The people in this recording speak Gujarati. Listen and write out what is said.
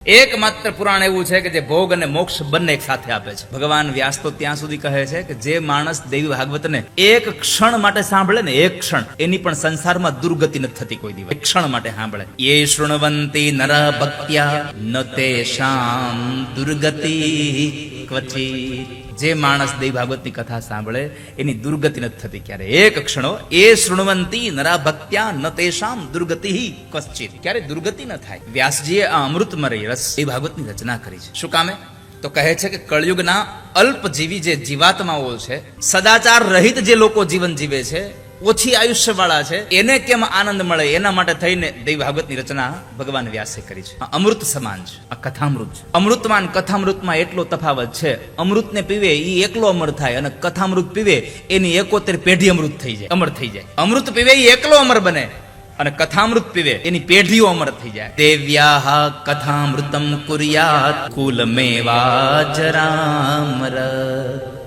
એકમાત્ર પુરાણ એવું છે કે જે ભોગ અને મોક્ષ બંને એક સાથે આપે છે. ભગવાન વ્યાસ તો ત્યાં સુધી કહે છે કે જે માણસ દેવી ભાગવતને એક ક્ષણ માટે સાંભળે ને, એક ક્ષણ, એની પણ સંસારમાં દુર્ગતિ નથી થતી કોઈ દિવસ. એક ક્ષણ માટે સાંભળે. યે શૃણવંતી નરા ભક્ત્યા ન તેષાં દુર્ગતિ ક્વચિત. જે માણસ દેવી ભાગવતની કથા સાંભળે એની દુર્ગતિ નથી થતી ક્યારે. એક ક્ષણો એ શૃણવંતી નરા ભક્ત્યા ન તેષાં દુર્ગતિ ક્વચિત. ક્યારે દુર્ગતિ ન થાય. વ્યાસજીએ આ અમૃતમય રસ એ ભાગવતની રચના કરી છે. શું કામે? તો કહે છે કે કળયુગના અલ્પજીવી જે જીવાત્માઓ છે, સદાચાર રહિત જે લોકો જીવન જીવે છે, ઓછી આયુષ્ય વાળા છે, એને કેમ આનંદ મળે એના માટે થઈને દેવી ભાગવતની રચના ભગવાન વ્યાસે કરી છે. અમૃત સમાન છે આ કથામૃત છે. અમૃતમાં કથામૃતમાં એટલો તફાવત છે. અમૃતને પીવે એ એકલો અમર થાય અને કથામૃત પીવે એની 71 પેઢી અમૃત થઈ જાય, અમર થઈ જાય. અમૃત પીવે એ એકલો અમર બને અને કથામૃત પીવે એની પેઢીઓ અમર થઈ જાય. દેવ્યાહ કથામૃતમ કુર્યાત કુલમેવા જરામર.